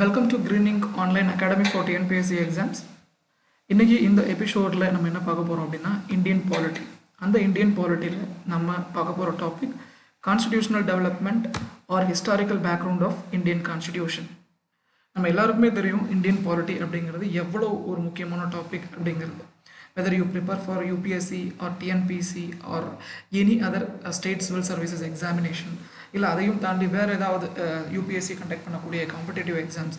Welcome to green ink online academy for TNPSC exams. இன்றைக்கி இந்த எபிசோடில் நம்ம என்ன பார்க்க போகிறோம் அப்படின்னா இந்தியன் பாலிட்டி. அந்த இந்தியன் பாலிட்டியில் நம்ம பார்க்க போகிற topic constitutional development or historical background of Indian constitution. நம்ம எல்லாருக்குமே தெரியும் இந்தியன் பாலிட்டி அப்படிங்கிறது எவ்வளோ ஒரு முக்கியமான டாபிக் அப்படிங்கிறது. whether you prepare for UPSC or TNPC or any other state civil services examination இல்லை அதையும் தாண்டி வேறு ஏதாவது யூபிஎஸ்சி கண்டக்ட் பண்ணக்கூடிய காம்படேட்டிவ் எக்ஸாம்ஸ்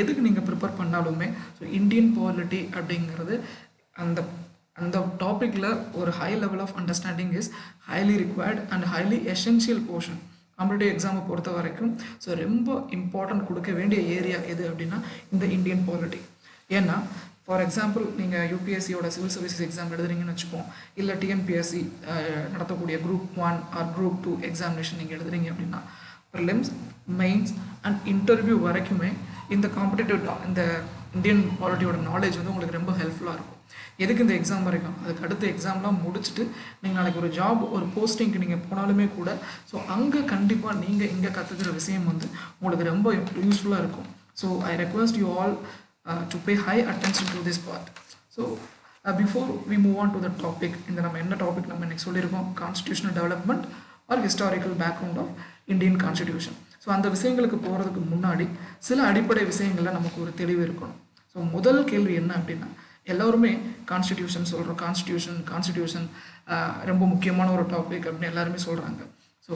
எதுக்கு நீங்கள் ப்ரிப்பேர் பண்ணாலுமே ஸோ இந்தியன் பாலிட்டி அப்படிங்கிறது அந்த அந்த டாப்பிக்கில் ஒரு high level of understanding is highly required and highly essential portion. Competitive எக்ஸாமை பொறுத்த வரைக்கும் ஸோ ரொம்ப இம்பார்ட்டன்ட் கொடுக்க வேண்டிய ஏரியா எது அப்படின்னா இந்த இந்தியன் பாலிட்டி. ஏன்னா ஃபார் எக்ஸாம்பிள் நீங்கள் யூபிஎஸ்சியோட சிவில் சர்வீசஸ் எக்ஸாம் எழுதுறீங்கன்னு வச்சுப்போம், இல்லை டிஎன்பிஎஸ்சி நடத்தக்கூடிய குரூப் 1 ஆர் குரூப் 2 எக்ஸாமினேஷன் நீங்கள் எழுதுறீங்க அப்படின்னா ப்ரிலிம்ஸ், மெயின்ஸ் அண்ட் இன்டர்வியூ வரைக்குமே இந்த காம்படேட்டிவ் இந்த இந்தியன் பாலிட்டியோட நாலேஜ் வந்து உங்களுக்கு ரொம்ப ஹெல்ப்ஃபுல்லாக இருக்கும். எதுக்கு இந்த எக்ஸாம் வரைக்கும், அதுக்கு அடுத்த எக்ஸாம்லாம் முடிச்சுட்டு நீங்கள் நாளைக்கு ஒரு ஜாப் ஒரு போஸ்டிங்க்கு நீங்கள் போனாலுமே கூட ஸோ அங்கே கண்டிப்பாக நீங்கள் இங்கே கற்றுக்கிற விஷயம் வந்து உங்களுக்கு ரொம்ப யூஸ்ஃபுல்லாக இருக்கும். So I request you all to pay high attention to this part. So before we move on to the topic, இந்த நம்ம என்ன டாபிக் நம்ம இன்னைக்கு சொல்லியிருக்கோம், constitutional development or historical background of Indian constitution. So அந்த விஷயங்களுக்கு போகிறதுக்கு முன்னாடி சில அடிப்படை விஷயங்களில் நமக்கு ஒரு தெளிவு இருக்கணும். ஸோ முதல் கேள்வி என்ன அப்படின்னா, எல்லோருமே கான்ஸ்டிடியூஷன் சொல்கிறோம், கான்ஸ்டிடியூஷன் ரொம்ப முக்கியமான ஒரு டாபிக் அப்படின்னு எல்லாருமே சொல்கிறாங்க. ஸோ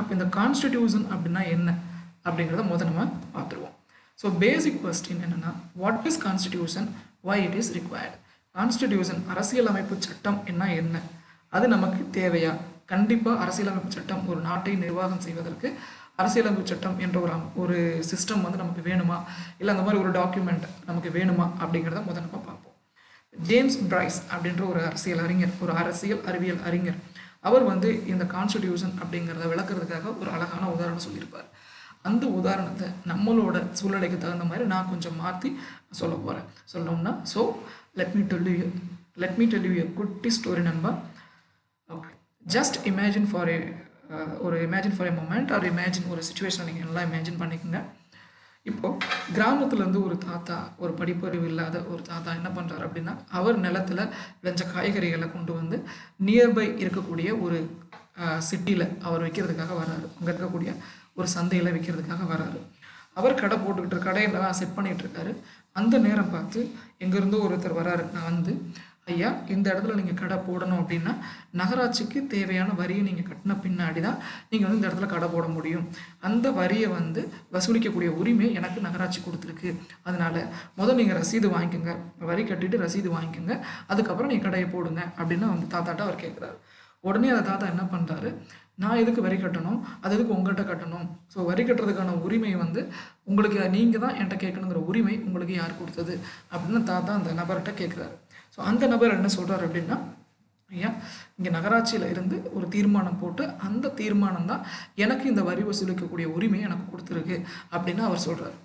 அப்போ இந்த கான்ஸ்டிடியூஷன் அப்படின்னா என்ன அப்படிங்கிறத நம்ம பார்த்துருவோம். ஸோ பேசிக் கொஸ்டின் என்னென்னா, what is constitution, why it is required. Constitution அரசியலமைப்பு சட்டம் என்ன, அது நமக்கு தேவையா? கண்டிப்பாக அரசியலமைப்பு சட்டம் ஒரு நாட்டை நிர்வாகம் செய்வதற்கு அரசியலமைப்பு சட்டம் என்ற ஒரு சிஸ்டம் வந்து நமக்கு வேணுமா, இல்லை அந்த மாதிரி ஒரு டாக்குமெண்ட் நமக்கு வேணுமா அப்படிங்கிறத நம்ம பார்ப்போம். ஜேம்ஸ் பிரைஸ் அப்படின்ற ஒரு அரசியல் அறிவியல் அறிஞர், அவர் வந்து இந்த கான்ஸ்டிடியூஷன் அப்படிங்கிறத விளக்குறதுக்காக ஒரு அழகான உதாரணம் சொல்லியிருப்பார். அந்த உதாரணத்தை நம்மளோட சூழ்நிலைக்கு தகுந்த மாதிரி நான் கொஞ்சம் மாற்றி சொல்ல போகிறேன். சொல்லணும்னா so let me tell you a குட்டி ஸ்டோரி நண்பா. Okay, just imagine for a moment or imagine ஒரு சுச்சுவேஷனை நீங்கள் நல்லா இமேஜின் பண்ணிக்கோங்க. இப்போது கிராமத்துலேருந்து ஒரு தாத்தா, ஒரு படிப்பறிவு இல்லாத ஒரு தாத்தா என்ன பண்ணுறாரு அப்படின்னா, அவர் நிலத்தில் விளைஞ்ச காய்கறிகளை கொண்டு வந்து நியர்பை இருக்கக்கூடிய ஒரு சிட்டியில் அவர் விற்கிறதுக்காக வர்றாரு. அங்கே இருக்கக்கூடிய ஒரு சந்தையில் விற்கிறதுக்காக வராரு. அவர் கடை போட்டுக்கிட்டு கடையிலலாம் செட் பண்ணிகிட்டு இருக்காரு. அந்த நேரம் பார்த்து எங்கேருந்தோ ஒருத்தர் வராரு. நான் வந்து ஐயா, இந்த இடத்துல நீங்கள் கடை போடணும் அப்படின்னா நகராட்சிக்கு தேவையான வரியை நீங்கள் கட்டின பின்னாடி தான் நீங்கள் வந்து இந்த இடத்துல கடை போட முடியும். அந்த வரியை வந்து வசூலிக்கக்கூடிய உரிமை எனக்கு நகராட்சி கொடுத்துருக்கு. அதனால் முதல் நீங்கள் ரசீது வாங்கிக்கோங்க, வரி கட்டிட்டு ரசீது வாங்கிக்கோங்க, அதுக்கப்புறம் நீங்கள் கடையை போடுங்க அப்படின்னு வந்து தாத்தாட்ட அவர் கேட்குறாரு. உடனே அந்த தாத்தா என்ன பண்ணுறாரு, நான் எதுக்கு வரி கட்டணும், அது எதுக்கு உங்கள்கிட்ட கட்டணும், ஸோ வரி கட்டுறதுக்கான உரிமை வந்து உங்களுக்கு, நீங்கள் தான் என்கிட்ட கேட்கணுங்கிற உரிமை உங்களுக்கு யார் கொடுத்தது அப்படின்னு தாத்தா அந்த நபர்கிட்ட கேட்குறாரு. ஸோ அந்த நபர் என்ன சொல்கிறார் அப்படின்னா, ஐயா, இங்கே நகராட்சியில் இருந்து ஒரு தீர்மானம் போட்டு அந்த தீர்மானம் தான் எனக்கு இந்த வரி வசூலிக்கக்கூடிய உரிமையை எனக்கு கொடுத்துருக்கு அப்படின்னு அவர் சொல்கிறார்.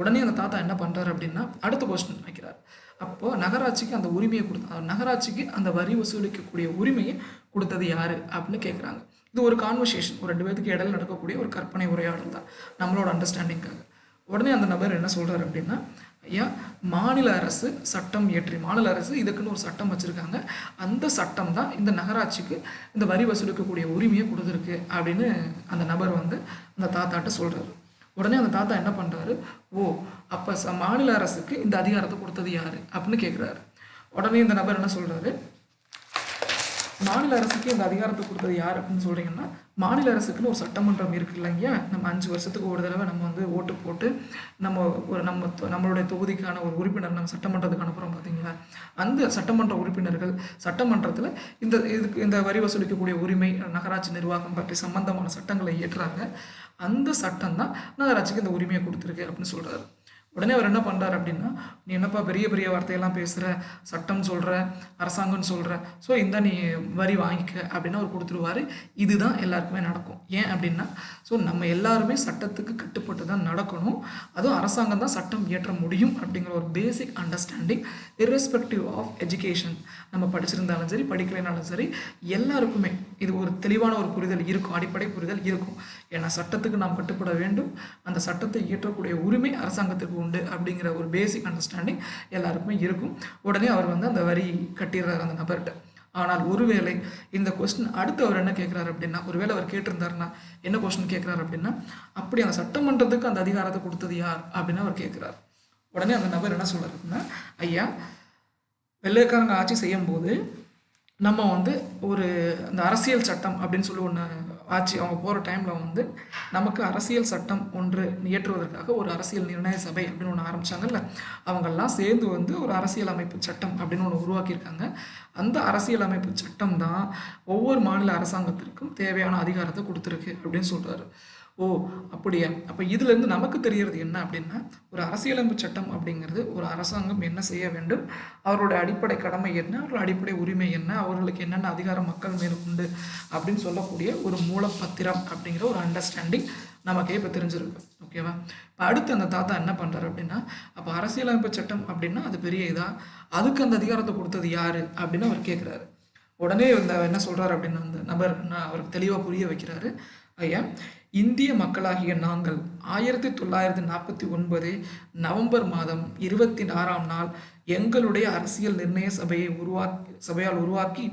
உடனே அந்த தாத்தா என்ன பண்ணுறாரு அப்படின்னா அடுத்த கொஸ்டின் வைக்கிறார். அப்போது நகராட்சிக்கு அந்த உரிமையை நகராட்சிக்கு அந்த வரி வசூலிக்கக்கூடிய உரிமையை கொடுத்தது யார் அப்படின்னு கேட்குறாங்க. இது ஒரு கான்வர்சேஷன், ஒரு 2 பேருக்கு இடையில நடக்கக்கூடிய ஒரு கற்பனை உரையாடல் தான் நம்மளோட அண்டர்ஸ்டாண்டிங்காக. உடனே அந்த நபர் என்ன சொல்கிறார் அப்படின்னா, ஐயா, மாநில அரசு சட்டம் இயற்றி, மாநில அரசு இதுக்குன்னு ஒரு சட்டம் வச்சுருக்காங்க, அந்த சட்டம் தான் இந்த நகராட்சிக்கு இந்த வரி வசூலிக்கக்கூடிய உரிமையை கொடுத்துருக்கு அப்படின்னு அந்த நபர் வந்து அந்த தாத்தாட்ட சொல்கிறாரு. உடனே அந்த தாத்தா என்ன பண்ணுறாரு, அப்போ மாநில அரசுக்கு இந்த அதிகாரத்தை கொடுத்தது யார் அப்படின்னு கேட்குறாரு. உடனே இந்த நபர் என்ன சொல்கிறாரு, மாநில அரசுக்கு இந்த அதிகாரத்தை கொடுத்தது யார் அப்படின்னு சொல்கிறீங்கன்னா, மாநில அரசுக்குன்னு ஒரு சட்டமன்றம் இருக்குது இல்லைங்க. நம்ம 5 வருஷத்துக்கு ஒரு தடவை நம்ம வந்து ஓட்டு போட்டு நம்மளுடைய தொகுதிக்கான ஒரு உறுப்பினர் நம்ம சட்டமன்றத்துக்கு அனுப்புகிறோம் பார்த்தீங்களா, அந்த சட்டமன்ற உறுப்பினர்கள் சட்டமன்றத்தில் இந்த வரி வசூலிக்கக்கூடிய உரிமை, நகராட்சி நிர்வாகம் பற்றி சம்பந்தமான சட்டங்களை இயற்றுறாங்க. அந்த சட்டம் தான் நகராட்சிக்கு இந்த உரிமையை கொடுத்துருக்கு அப்படின்னு சொல்கிறாரு. உடனே அவர் என்ன பண்ணுறாரு அப்படின்னா, நீ என்னப்பா பெரிய பெரிய வார்த்தையெல்லாம் பேசுகிற, சட்டம் சொல்கிற, அரசாங்கம்னு சொல்கிற, ஸோ இந்த நீ வரி வாங்கிக்க அப்படின்னு அவர் கொடுத்துருவார். இதுதான் எல்லாருக்குமே நடக்கும். ஏன் அப்படின்னா, ஸோ நம்ம எல்லாருமே சட்டத்துக்கு கட்டுப்பட்டு தான் நடக்கணும், அதுவும் அரசாங்கம் தான் சட்டம் இயற்ற முடியும் அப்படிங்கிற ஒரு basic understanding irrespective of education. நம்ம படிச்சிருந்தாலும் சரி படிக்கலைனாலும் சரி எல்லாருக்குமே இது ஒரு தெளிவான ஒரு புரிதல் இருக்கும், அடிப்படை புரிதல் இருக்கும். ஏன்னா சட்டத்துக்கு நாம் கட்டுப்பட வேண்டும், அந்த சட்டத்தை இயற்றக்கூடிய உரிமை அரசாங்கத்துக்கு உண்டு அப்படிங்கிற ஒரு பேசிக் அண்டர்ஸ்டாண்டிங் எல்லாருக்குமே இருக்கும். உடனே அவர் வந்து அந்த வரி கட்டிடுறாரு அந்த நபர்கிட்ட. ஆனால் ஒருவேளை இந்த கொஸ்டின் அடுத்து அவர் என்ன கேட்குறாரு அப்படின்னா, ஒருவேளை அவர் கேட்டிருந்தாருன்னா என்ன கொஸ்டின் கேட்குறாரு அப்படின்னா, அப்படி அந்த சட்டமன்றத்துக்கு அந்த அதிகாரத்தை கொடுத்தது யார் அப்படின்னு அவர் கேட்குறாரு. உடனே அந்த நபர் என்ன சொல்றாரு அப்படின்னா, ஐயா, வெள்ளைக்காரங்க ஆட்சி செய்யும் போது நம்ம வந்து ஒரு அந்த அரசியல் சட்டம் அப்படின்னு சொல்லி ஒன்று ஆட்சி அவங்க போகிற டைமில் வந்து நமக்கு அரசியல் சட்டம் ஒன்று இயற்றுவதற்காக ஒரு அரசியல் நிர்ணய சபை அப்படின்னு ஒன்று ஆரம்பித்தாங்கல்ல, அவங்கெல்லாம் சேர்ந்து வந்து ஒரு அரசியல் அமைப்பு சட்டம் அப்படின்னு ஒன்று உருவாக்கியிருக்காங்க. அந்த அரசியல் அமைப்பு சட்டம் தான் ஒவ்வொரு மாநில அரசாங்கத்திற்கும் தேவையான அதிகாரத்தை கொடுத்துருக்கு அப்படின்னு சொல்கிறாரு. ஓ அப்படியா, அப்போ இதுலேருந்து நமக்கு தெரியறது என்ன அப்படின்னா, ஒரு அரசியலமைப்பு சட்டம் அப்படிங்கிறது ஒரு அரசாங்கம் என்ன செய்ய வேண்டும், அவரோட அடிப்படை கடமை என்ன, அவரோட அடிப்படை உரிமை என்ன, அவர்களுக்கு என்னென்ன அதிகாரம் மக்கள் மேல் உண்டு அப்படின்னு சொல்லக்கூடிய ஒரு மூலப்பத்திரம் அப்படிங்கிற ஒரு அண்டர்ஸ்டாண்டிங் நமக்கே இப்போ தெரிஞ்சிருக்கு. ஓகேவா? இப்போ அடுத்து அந்த தாத்தா என்ன பண்ணுறாரு அப்படின்னா, அப்போ அரசியலமைப்பு சட்டம் அப்படின்னா அது பெரிய இதா, அதுக்கு அந்த அதிகாரத்தை கொடுத்தது யார் அப்படின்னு அவர் கேட்குறாரு. உடனே இந்த என்ன சொல்கிறார் அப்படின்னா அந்த நபர் அவருக்கு தெளிவாக புரிய வைக்கிறாரு. ஐயா, இந்திய மக்களாகிய நாங்கள் 1949 நவம்பர் மாதம் 26ஆம் நாள் எங்களுடைய அரசியல் நிர்ணய சபையால் உருவாக்கி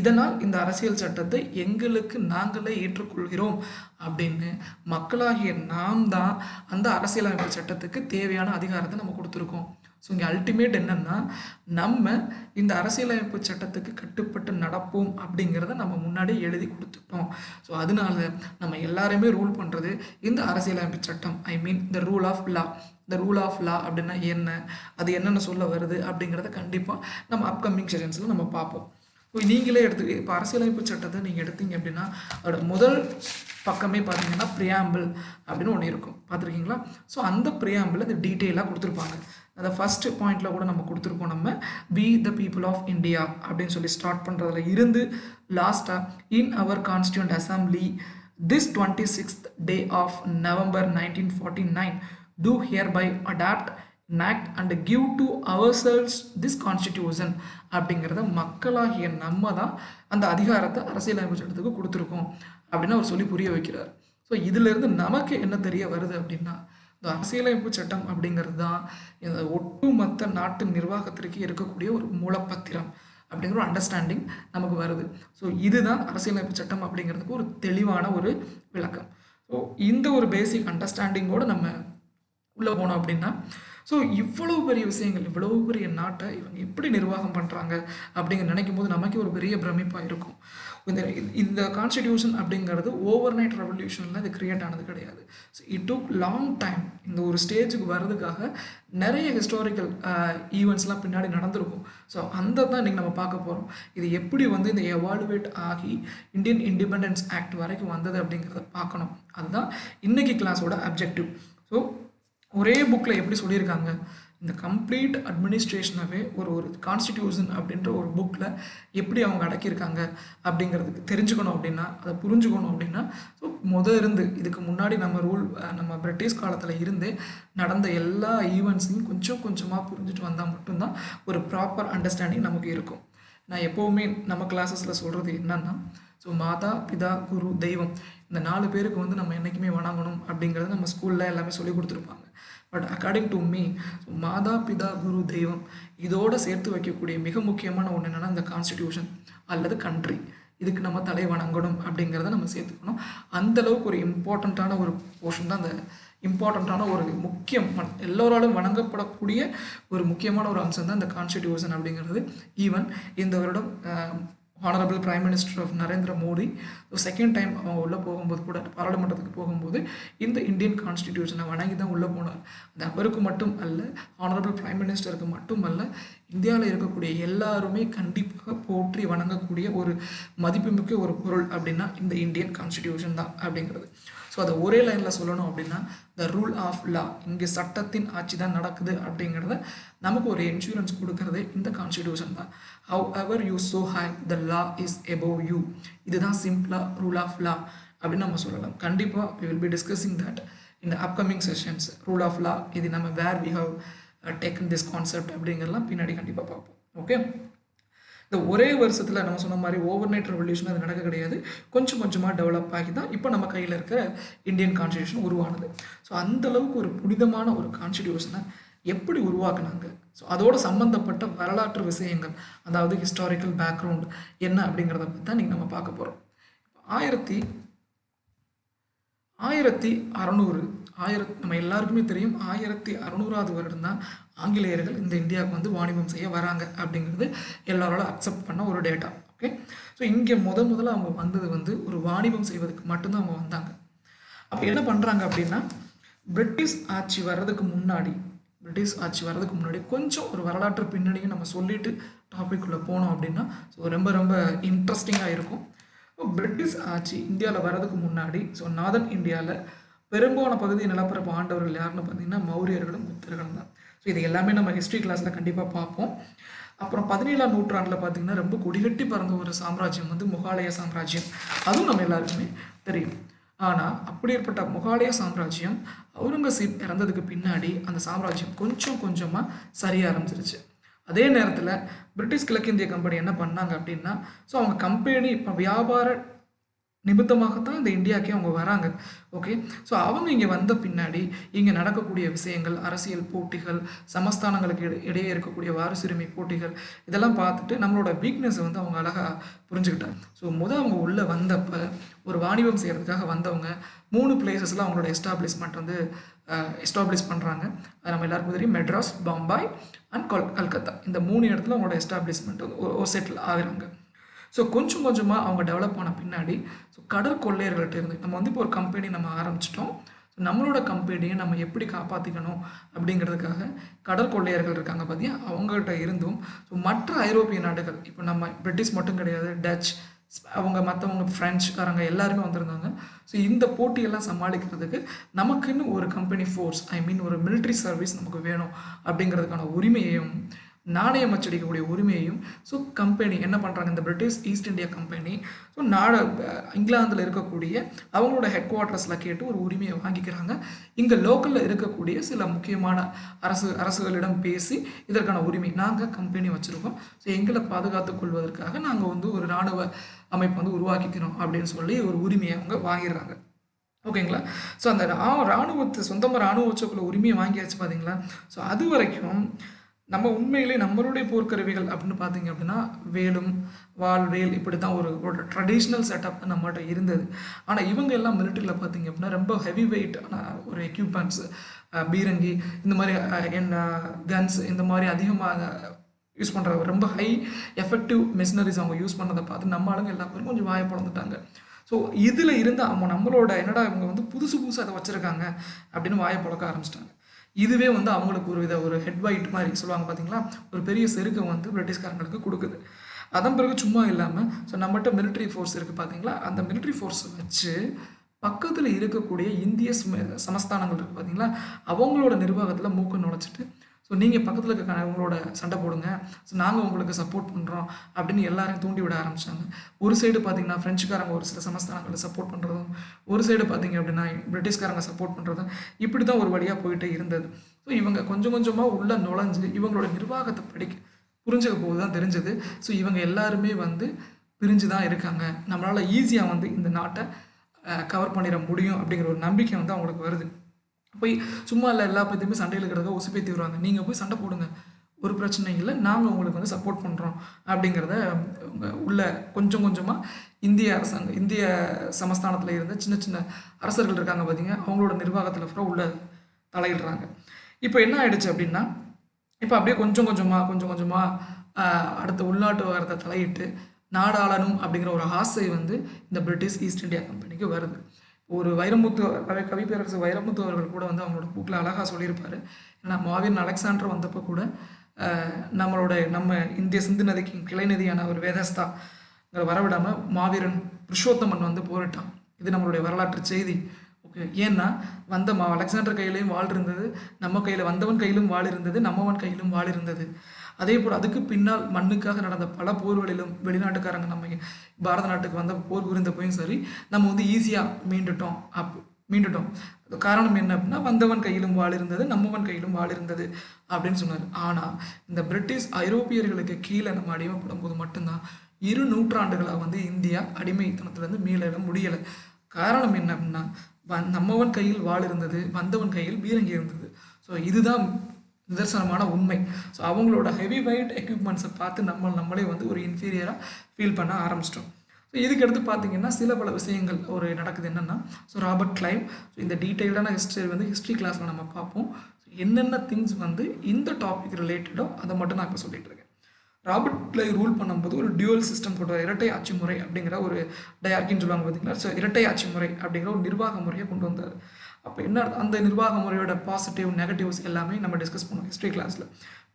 இதனால் இந்த அரசியல் சட்டத்தை எங்களுக்கு நாங்களே ஏற்றுக்கொள்கிறோம் அப்படின்னு மக்களாகிய நாம் தான் அந்த அரசியலமைப்பு சட்டத்துக்கு தேவையான அதிகாரத்தை நம்ம கொடுத்துருக்கோம். ஸோ இங்கே அல்டிமேட் என்னன்னா, நம்ம இந்த அரசியலமைப்பு சட்டத்துக்கு கட்டுப்பட்டு நடப்போம் அப்படிங்கிறத நம்ம முன்னாடியே எழுதி கொடுத்துட்டோம். ஸோ அதனால நம்ம எல்லாருமே ரூல் பண்ணுறது இந்த அரசியலமைப்பு சட்டம், ஐ மீன் த ரூல் ஆஃப் லா. இந்த ரூல் ஆஃப் லா அப்படின்னா என்ன, அது என்னென்ன சொல்ல வருது அப்படிங்கிறத கண்டிப்பாக நம்ம அப்கமிங் செஷன்ஸில் நம்ம பார்ப்போம். இப்போ நீங்களே இப்போ அரசியலமைப்பு சட்டத்தை நீங்கள் எடுத்தீங்க அப்படின்னா அதோட முதல் பக்கமே பார்த்தீங்கன்னா ப்ரியாம்பிள் அப்படின்னு ஒன்று இருக்கும், பார்த்துருக்கீங்களா? ஸோ அந்த ப்ரியாம்பிள் அது டீட்டெயிலாக கொடுத்துருப்பாங்க. அந்த ஃபர்ஸ்ட் பாயிண்டில் கூட நம்ம கொடுத்துருக்கோம், நம்ம we the people of India அப்படின்னு சொல்லி ஸ்டார்ட் பண்ணுறதுல இருந்து லாஸ்ட்டாக in our constituent assembly this 26th day of November 1949 do hereby adapt enact and give to ourselves this constitution அப்படிங்கிறத மக்களாகிய நம்ம தான் அந்த அதிகாரத்தை அரசியலமைப்பு சட்டத்துக்கு கொடுத்துருக்கோம் அப்படின்னு அவர் சொல்லி புரிய வைக்கிறார். ஸோ இதிலிருந்து நமக்கு என்ன தெரிய வருது அப்படின்னா, இந்த அரசியலமைப்பு சட்டம் அப்படிங்கிறது தான் இந்த ஒட்டுமொத்த நாட்டு நிர்வாகத்திற்கு இருக்கக்கூடிய ஒரு மூலப்பத்திரம் அப்படிங்கிற ஒரு அண்டர்ஸ்டாண்டிங் நமக்கு வருது. ஸோ இதுதான் அரசியலமைப்பு சட்டம் அப்படிங்கிறதுக்கு ஒரு தெளிவான ஒரு விளக்கம். ஸோ இந்த ஒரு பேசிக் அண்டர்ஸ்டாண்டிங்கோடு நம்ம உள்ளே போனோம் அப்படின்னா, ஸோ இவ்வளவு பெரிய விஷயங்கள், இவ்வளவு பெரிய நாட்டை இவங்க எப்படி நிர்வாகம் பண்ணுறாங்க அப்படிங்கிற நினைக்கும் போது நமக்கே ஒரு பெரிய பிரமிப்பாக இருக்கும். இந்த கான்ஸ்டிடியூஷன் அப்படிங்கிறது ஓவர் நைட் ரெவல்யூஷனில் இது கிரியேட் ஆனது கிடையாது. So it took long time. இந்த ஒரு ஸ்டேஜுக்கு வர்றதுக்காக நிறைய ஹிஸ்டாரிக்கல் ஈவெண்ட்ஸ்லாம் பின்னாடி நடந்திருக்கும். ஸோ அந்த தான் இன்றைக்கி நம்ம பார்க்க போகிறோம். இது எப்படி வந்து இந்த எவாலுவேட் ஆகி இந்தியன் இண்டிபெண்டன்ஸ் ஆக்ட் வரைக்கும் வந்தது அப்படிங்கிறத பார்க்கணும். அதுதான் இன்றைக்கி கிளாஸோட அப்ஜெக்டிவ். ஸோ ஒரே புக்கில் எப்படி சொல்லியிருக்காங்க, இந்த கம்ப்ளீட் அட்மினிஸ்ட்ரேஷனாகவே ஒரு கான்ஸ்டிடியூஷன் அப்படின்ற ஒரு புக்கில் எப்படி அவங்க அடக்கியிருக்காங்க அப்படிங்கிறதுக்கு தெரிஞ்சுக்கணும் அப்படின்னா, அதை புரிஞ்சுக்கணும் அப்படின்னா, ஸோ இருந்து இதுக்கு முன்னாடி நம்ம பிரிட்டிஷ் காலத்தில் இருந்தே நடந்த எல்லா ஈவெண்ட்ஸையும் கொஞ்சம் கொஞ்சமாக புரிஞ்சுட்டு வந்தால் மட்டும்தான் ஒரு ப்ராப்பர் அண்டர்ஸ்டாண்டிங் நமக்கு இருக்கும். நான் எப்போவுமே நம்ம கிளாஸஸில் சொல்கிறது என்னன்னா, ஸோ மாதா, பிதா, குரு, தெய்வம் இந்த 4 பேருக்கு வந்து நம்ம என்றைக்குமே வணங்கணும் அப்படிங்கிறது நம்ம ஸ்கூலில் எல்லாமே சொல்லி கொடுத்துருப்பாங்க. But according to me, so மாதா, பிதா, குரு, தெய்வம் இதோடு சேர்த்து வைக்கக்கூடிய மிக முக்கியமான ஒன்று என்னென்னா இந்த கான்ஸ்டிடியூஷன் அல்லது கண்ட்ரி. இதுக்கு நம்ம தலை வணங்கணும் அப்படிங்கிறத நம்ம சேர்த்துக்கணும். அந்தளவுக்கு ஒரு இம்பார்ட்டண்ட்டான ஒரு போர்ஷன் தான் அந்த இம்பார்ட்டண்ட்டான ஒரு எல்லோராலும் வணங்கப்படக்கூடிய ஒரு முக்கியமான ஒரு அம்சம் தான் இந்த கான்ஸ்டிடியூஷன் அப்படிங்கிறது. ஈவன் இந்த வருடம் honourable prime minister of Narendra Modi second time அவங்க உள்ளே போகும்போது கூட பாராளுமன்றத்துக்கு போகும்போது இந்த இந்தியன் கான்ஸ்டிடியூஷனை வணங்கி தான் உள்ளே போனார். அது அவருக்கு மட்டும் அல்ல, ஹானரபிள் பிரைம் மினிஸ்டருக்கு மட்டும் அல்ல, இந்தியாவில் இருக்கக்கூடிய எல்லாருமே கண்டிப்பாக போற்றி வணங்கக்கூடிய ஒரு மதிப்புமிக்க ஒரு பொருள் அப்படின்னா இந்த இந்தியன் கான்ஸ்டிடியூஷன் தான் அப்படிங்கிறது. ஸோ அதை ஒரே லைனில் சொல்லணும் அப்படின்னா, த ரூல் ஆஃப் லா, இங்கே சட்டத்தின் ஆட்சி தான் நடக்குது அப்படிங்கிறத நமக்கு ஒரு இன்சூரன்ஸ் கொடுக்கறதே இந்த கான்ஸ்டிடியூஷன் தான். However you so high the law is above you. இதுதான் சிம்பிளாக ரூல் ஆஃப் லா அப்படின்னு நம்ம சொல்லலாம். கண்டிப்பாக we will be discussing that in the upcoming sessions. Rule of law இது நம்ம where we have taken this concept அப்படிங்கிறலாம் பின்னாடி கண்டிப்பாக பார்ப்போம். ஓகே, இந்த ஒரே வருஷத்தில் நம்ம சொன்ன மாதிரி ஓவர் நைட் ரெவல்யூஷன் அது நடக்க கிடையாது. கொஞ்சம் கொஞ்சமாக டெவலப் ஆகி தான் இப்போ நம்ம கையில் இருக்க இந்தியன் கான்ஸ்டியூஷன் உருவானது. ஸோ அந்தளவுக்கு ஒரு புனிதமான ஒரு கான்ஸ்டியூஷனை எப்படி உருவாக்குனாங்க, ஸோ அதோட சம்மந்தப்பட்ட வரலாற்று விஷயங்கள், அதாவது ஹிஸ்டாரிக்கல் பேக்ரவுண்ட் என்ன அப்படிங்கிறத பற்றி தான் நீங்கள் நம்ம பார்க்க போகிறோம். 1600 நம்ம எல்லாருக்குமே தெரியும் 1600வது வருடம் தான் ஆங்கிலேயர்கள் இந்த இந்தியாவுக்கு வந்து வாணிபம் செய்ய வராங்க அப்படிங்கிறது எல்லாரோட அக்செப்ட் பண்ண ஒரு டேட்டா. ஓகே, ஸோ இங்கே முதல்ல அவங்க வந்தது வந்து ஒரு வாணிபம் செய்வதற்கு மட்டும்தான் அவங்க வந்தாங்க. அப்போ என்ன பண்ணுறாங்க அப்படின்னா, பிரிட்டிஷ் ஆட்சி வர்றதுக்கு முன்னாடி கொஞ்சம் ஒரு வரலாற்று பின்னணியும் நம்ம சொல்லிட்டு டாபிக் உள்ள போனோம் அப்படின்னா ஸோ ரொம்ப ரொம்ப இன்ட்ரெஸ்டிங்காக இருக்கும். பிரிட்டிஷ் ஆட்சி இந்தியாவில் வர்றதுக்கு முன்னாடி ஸோ நார்தன் இந்தியாவில் பெரும்பாலான பகுதி நிலப்பரப்பு ஆண்டவர்கள் யாருன்னு பார்த்தீங்கன்னா மௌரியர்களும் குப்தர்களும் தான். ஸோ இது எல்லாமே நம்ம ஹிஸ்ட்ரி கிளாஸில் கண்டிப்பாக பார்ப்போம். அப்புறம் 17ஆம் நூற்றாண்டில் பார்த்திங்கன்னா ரொம்ப கொடிகட்டி பறந்த ஒரு சாம்ராஜ்யம் வந்து முகாலய சாம்ராஜ்யம், அதுவும் நம்ம எல்லாருக்குமே தெரியும். ஆனால் அப்படி ஏற்பட்ட முகாலய சாம்ராஜ்யம் அவுரங்கசீப் இறந்ததுக்கு பின்னாடி அந்த சாம்ராஜ்யம் கொஞ்சம் கொஞ்சமாக சரிய ஆரம்பிச்சிருச்சு. அதே நேரத்தில் பிரிட்டிஷ் கிழக்கிந்திய கம்பெனி என்ன பண்ணாங்க அப்படின்னா, ஸோ அவங்க கம்பெனி இப்போ வியாபார நிமித்தமாகத்தான் இந்த இந்தியாவுக்கே அவங்க வராங்க. ஓகே, ஸோ அவங்க இங்கே வந்த பின்னாடி இங்கே நடக்கக்கூடிய விஷயங்கள், அரசியல் போட்டிகள், சமஸ்தானங்களுக்கு இடையே இருக்கக்கூடிய வாரிசுரிமை போட்டிகள், இதெல்லாம் பார்த்துட்டு நம்மளோட வீக்னஸை வந்து அவங்க அழகாக புரிஞ்சுக்கிட்டாங்க. ஸோ அவங்க உள்ளே வந்தப்போ ஒரு வாணிபம் செய்கிறதுக்காக வந்தவங்க 3 பிளேசஸில் அவங்களோட எஸ்டாப்ளிஷ்மெண்ட் வந்து எஸ்டாப்ளிஷ் பண்ணுறாங்க. அது நம்ம எல்லாருக்கும் தெரியும், மெட்ராஸ், பாம்பாய் அண்ட் கல்கத்தா. இந்த 3 இடத்துல அவங்களோட எஸ்டாப்ளிஷ்மெண்ட் வந்து ஒரு செட்டில் ஆகுறாங்க. ஸோ கொஞ்சம் கொஞ்சமாக அவங்க டெவலப் ஆன பின்னாடி ஸோ கடல் கொள்ளையர்கள்ட்ட இருந்து நம்ம வந்து இப்போ ஒரு கம்பெனி நம்ம ஆரம்பிச்சிட்டோம், ஸோ நம்மளோட கம்பெனியை நம்ம எப்படி காப்பாற்றிக்கணும் அப்படிங்கிறதுக்காக கடல் கொள்ளையர்கள் இருக்காங்க பார்த்தியா, அவங்கள்ட்ட இருந்தும் ஸோ மற்ற ஐரோப்பிய நாடுகள், இப்போ நம்ம பிரிட்டிஷ் மட்டும் கிடையாது, டச், மற்றவங்க ஃப்ரெஞ்சுக்காரங்க எல்லாருமே வந்திருந்தாங்க. ஸோ இந்த போட்டியெல்லாம் சமாளிக்கிறதுக்கு நமக்குன்னு ஒரு கம்பெனி ஃபோர்ஸ், ஒரு மிலிட்ரி சர்வீஸ் நமக்கு வேணும் அப்படிங்கிறதுக்கான உரிமையையும் நாணயம் அச்சடிக்கக்கூடிய உரிமையையும் ஸோ கம்பெனி என்ன பண்ணுறாங்க, இந்த British East India company so இங்கிலாந்தில் இருக்கக்கூடிய அவங்களோட ஹெட் குவார்ட்டர்ஸில் கேட்டு ஒரு உரிமையை வாங்கிக்கிறாங்க. இங்கே லோக்கலில் இருக்கக்கூடிய சில முக்கியமான அரசுகளிடம் பேசி இதற்கான உரிமை நாங்கள் கம்பெனி வச்சுருக்கோம், ஸோ எங்களை பாதுகாத்துக் கொள்வதற்காக நாங்கள் வந்து ஒரு இராணுவ அமைப்பு வந்து உருவாக்கிக்கணும் அப்படின்னு சொல்லி ஒரு உரிமையை அவங்க வாங்கிடுறாங்க. ஓகேங்களா, ஸோ அந்த இராணுவத்தை சொந்தமாக இராணுவ வச்சக்குள்ள உரிமையை வாங்கியாச்சு பார்த்தீங்களா. ஸோ அது வரைக்கும் நம்ம உண்மையிலே நம்மளுடைய போர்க்கருவிகள் அப்படின்னு பார்த்தீங்க அப்படின்னா வேலும் வேல் இப்படி தான் ஒரு ட்ரெடிஷ்னல் செட்டப் தான் நம்மகிட்ட இருந்தது. ஆனால் இவங்க எல்லாம் மிலிட்டரியில் பார்த்தீங்க அப்படின்னா ரொம்ப ஹெவி வெயிட்டான ஒரு எக்யூப்மெண்ட்ஸ், பீரங்கி, இந்த மாதிரி கன்ஸ், இந்த மாதிரி அதிகமாக யூஸ் பண்ணுற ரொம்ப ஹை எஃபெக்டிவ் மிஷினரிஸ் அவங்க யூஸ் பண்ணதை பார்த்து நம்ம ஆளுங்க எல்லா பேரும் கொஞ்சம் வாயை பிளந்துட்டாங்க. ஸோ இதில் இருந்து நம்மளோட என்னடா இவங்க வந்து புதுசு அதை வச்சுருக்காங்க அப்படின்னு வாயை பழக்க ஆரம்பிச்சிட்டாங்க. இதுவே வந்து அவங்களுக்கு ஒரு ஹெட் வைட் மாதிரி சொல்லுவாங்க பார்த்தீங்களா, ஒரு பெரிய செருக்கை வந்து பிரிட்டிஷ்காரங்களுக்கு கொடுக்குது. அதன் பிறகு சும்மா இல்லாமல் ஸோ நம்மகிட்ட மிலிட்ரி ஃபோர்ஸ் இருக்குது பார்த்தீங்களா, அந்த மிலிட்ரி ஃபோர்ஸை வச்சு பக்கத்தில் இருக்கக்கூடிய இந்திய சமஸ்தானங்கள் இருக்குது பார்த்தீங்களா, அவங்களோட நிர்வாகத்தில் மூக்க நுழைச்சிட்டு ஸோ நீங்கள் பக்கத்தில் இருக்க உங்களோட சண்டை போடுங்க, ஸோ நாங்கள் உங்களுக்கு சப்போர்ட் பண்ணுறோம் அப்படின்னு எல்லாரையும் தூண்டி விட ஆரம்பித்தாங்க. ஒரு சைடு பார்த்திங்கன்னா ஃப்ரெஞ்சுக்காரங்க ஒரு சில சமஸ்தானங்களை சப்போர்ட் பண்ணுறதும், ஒரு சைடு பார்த்திங்க அப்படின்னா பிரிட்டிஷ்காரங்க சப்போர்ட் பண்ணுறதும், இப்படி தான் ஒரு வழியாக போயிட்டே இருந்தது. ஸோ இவங்க கொஞ்சம் கொஞ்சமாக உள்ளே நுழைஞ்சு இவங்களோட நிர்வாகத்தை புரிஞ்சுக்க போது தான் தெரிஞ்சது. ஸோ இவங்க எல்லாருமே வந்து பிரிஞ்சு தான் இருக்காங்க, நம்மளால் ஈஸியாக வந்து இந்த நாட்டை கவர் பண்ணிட முடியும் அப்படிங்கிற ஒரு நம்பிக்கை வந்து அவங்களுக்கு வருது. போய் சும்மா இல்லை எல்லா பற்றியுமே சண்டையில் இருக்கிறத உசுப்பேற்றி வருவாங்க, நீங்கள் போய் சண்டை போடுங்க, ஒரு பிரச்சனை இல்லை, நாங்கள் உங்களுக்கு வந்து சப்போர்ட் பண்ணுறோம் அப்படிங்கிறத உள்ள கொஞ்சம் கொஞ்சமாக இந்திய சமஸ்தானத்தில் இருந்த சின்ன சின்ன அரசர்கள் இருக்காங்க பார்த்தீங்க, அவங்களோட நிர்வாகத்தில் பூரா உள்ள தலையிடுறாங்க. இப்போ என்ன ஆயிடுச்சு அப்படின்னா, இப்போ அப்படியே கொஞ்சம் கொஞ்சமாக அடுத்த உள்நாட்டு விவகாரத்தை தலையிட்டு நாடாளனும் அப்படிங்கிற ஒரு ஆசை வந்து இந்த பிரிட்டிஷ் ஈஸ்ட் இந்தியா கம்பெனிக்கு வருது. ஒரு கவிப்பேரரசு வைரமுத்து அவர்கள் கூட வந்து அவங்களோட புக்கில் அழகாக சொல்லியிருப்பார். ஏன்னா மாவீரன் அலெக்சாண்டர் வந்தப்போ கூட நம்ம இந்திய சிந்து நதிக்கு கிளை நதியான ஒரு வேதஸ்தாங்கிற வரவிடாமல் மாவீரன் புருஷோத்தமன் வந்து போரிட்டான். இது நம்மளுடைய வரலாற்று செய்தி. ஓகே, ஏன்னா அலெக்சாண்டர் கையிலையும் வாழ் இருந்தது, நம்ம கையில் வந்தவன் கையிலும் வாழ் இருந்தது, நம்மவன் கையிலும் வாழ் இருந்தது. அதே போல் அதுக்கு பின்னால் மண்ணுக்காக நடந்த பல போர்களிலும் வெளிநாட்டுக்காரங்க நம்ம பாரத நாட்டுக்கு வந்த போர் புரிந்த போயும் சரி, நம்ம வந்து ஈஸியாக மீண்டுட்டோம் மீண்டுட்டோம். அது காரணம் என்ன அப்படின்னா, வந்தவன் கையிலும் வாள் இருந்தது, நம்மவன் கையிலும் வாள் இருந்தது அப்படின்னு சொன்னார். ஆனால் இந்த பிரிட்டிஷ் ஐரோப்பியர்களுக்கு கீழே நம்ம அடிமைப்படும் போது மட்டும்தான் 2 நூற்றாண்டுகளாக வந்து இந்தியா அடிமைத்தனத்திலேருந்து மீள முடியலை. காரணம் என்ன அப்படின்னா, நம்மவன் கையில் வாள் இருந்தது, வந்தவன் கையில் பீரங்கி இருந்தது. ஸோ இதுதான் நிதர்சனமான உண்மை. ஸோ அவங்களோட ஹெவி வெயிட் எக்யூப்மெண்ட்ஸை பார்த்து நம்மளே வந்து ஒரு இன்ஃபீரியராக ஃபீல் பண்ண ஆரம்பிச்சிட்டோம். ஸோ இதுக்கடுத்து பார்த்தீங்கன்னா சில பல விஷயங்கள் ஒரு நடக்குது. என்னென்னா, ஸோ ராபர்ட் கிளைவ், ஸோ இந்த டீட்டெயில்டான ஹிஸ்ட்ரி வந்து ஹிஸ்ட்ரி கிளாஸில் நம்ம பார்ப்போம். என்னென்ன திங்ஸ் வந்து இந்த டாபிக் ரிலேட்டடோ அதை மட்டும் நான் இப்போ சொல்லிட்டு இருக்கேன். ராபர்ட் கிளைவ் ரூல் பண்ணும்போது ஒரு டியூவல் சிஸ்டம் கொண்டு வர, இரட்டை ஆட்சி முறை அப்படிங்கிற ஒரு டயார்கின்னு சொல்லுவாங்க பார்த்தீங்களா. ஸோ இரட்டை ஆட்சி முறை அப்படிங்கிற ஒரு நிர்வாக முறையை கொண்டு வந்தார். அப்போ என்ன, அந்த நிர்வாக முறையோட பாசிட்டிவ் நெகட்டிவ்ஸ் எல்லாமே நம்ம டிஸ்கஸ் பண்ணுவோம் ஹிஸ்ட்ரி கிளாஸில்.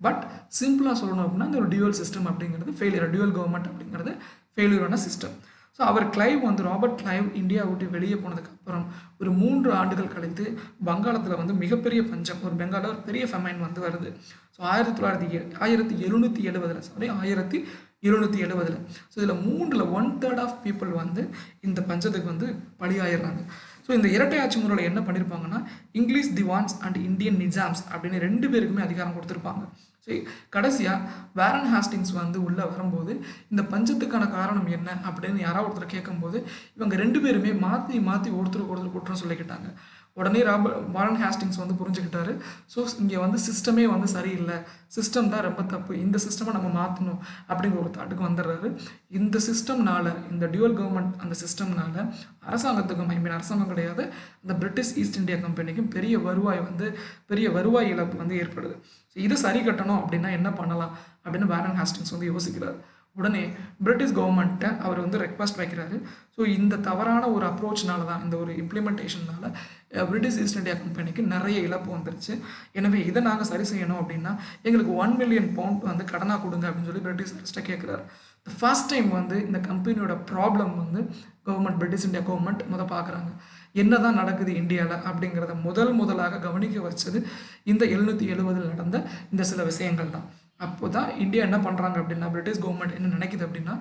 பட் சிம்பிளாக சொல்லணும் அப்படின்னா, இந்த ஒரு டியூவல் சிஸ்டம் அப்படிங்கிறது ஃபெயிலியர், டியூவல் கவர்மெண்ட் அப்படிங்கிறது ஃபெயிலியரான சிஸ்டம். ஸோ அவர் கிளைவ் வந்து ராபர்ட் கிளைவ் இந்தியா விட்டு வெளியே போனதுக்கப்புறம் ஒரு 3 ஆண்டுகள் கழித்து வங்காளத்தில் வந்து மிகப்பெரிய பஞ்சம், ஒரு பெங்காலில் ஒரு பெரிய ஃபெமைன் வந்து வருது. ஸோ 1770. ஸோ இதில் 1/3 ஆஃப் பீப்புள் வந்து இந்த பஞ்சத்துக்கு வந்து பலியாயிடுறாங்க. ஸோ இந்த இரட்டை ஆட்சி முறையில் என்ன பண்ணியிருப்பாங்கன்னா, இங்கிலீஷ் திவான்ஸ் அண்ட் இந்தியன் நிஜாம்ஸ் அப்படின்னு 2 பேருக்குமே அதிகாரம் கொடுத்துருப்பாங்க. ஸோ கடைசியாக வாரன் ஹாஸ்டிங்ஸ் வந்து உள்ளே வரும்போது இந்த பஞ்சத்துக்கான காரணம் என்ன அப்படின்னு யாராவது ஒருத்தர் கேட்கும்போது இவங்க 2 பேருமே மாற்றி ஒருத்தருக்கு குற்றம் சொல்லிக்கிட்டாங்க. உடனே வாரன் ஹாஸ்டிங்ஸ் வந்து புரிஞ்சுக்கிட்டாரு. ஸோ இங்கே வந்து சிஸ்டமே வந்து சரியில்லை, சிஸ்டம் தான் ரொம்ப தப்பு, இந்த சிஸ்டமை நம்ம மாற்றணும் அப்படிங்கிற ஒரு தாட்டுக்கு வந்துடுறாரு. இந்த சிஸ்டம்னால, இந்த டியூவல் கவர்மெண்ட் அந்த சிஸ்டம்னால அரசாங்கத்துக்கும், அரசாங்கம் கிடையாது, அந்த பிரிட்டிஷ் ஈஸ்ட் இந்தியா கம்பெனிக்கும் பெரிய வருவாய் இழப்பு வந்து ஏற்படுது. ஸோ இதை சரி கட்டணும் அப்படின்னா என்ன பண்ணலாம் அப்படின்னு வாரன் ஹாஸ்டிங்ஸ் வந்து யோசிக்கிறார். உடனே பிரிட்டிஷ் கவர்மெண்ட்டை அவர் வந்து ரெக்வஸ்ட் வைக்கிறாரு. ஸோ இந்த தவறான ஒரு அப்ரோச்னால தான், இந்த ஒரு இம்ப்ளிமெண்டேஷனால் பிரிட்டிஷ் ஈஸ்ட் இந்தியா கம்பெனிக்கு நிறைய இழப்பு வந்துருச்சு. எனவே இதை நாங்கள் சரி செய்யணும் அப்படின்னா எங்களுக்கு 1 மில்லியன் பவுண்ட் வந்து கடனாக கொடுங்க அப்படின்னு சொல்லி பிரிட்டிஷ் அரசிட்ட கேட்குறாரு. ஃபர்ஸ்ட் டைம் வந்து இந்த கம்பெனியோட ப்ராப்ளம் வந்து பிரிட்டிஷ் இந்தியா கவர்மெண்ட் பார்க்குறாங்க. என்ன தான் நடக்குது இந்தியாவில் அப்படிங்கிறத முதலாக கவனிக்க வச்சது இந்த 1770 நடந்த இந்த சில விஷயங்கள் தான். அப்போ தான் இந்தியா என்ன பண்ணுறாங்க அப்படின்னா, பிரிட்டிஷ் கவர்மெண்ட் என்ன நினைக்குது அப்படின்னா,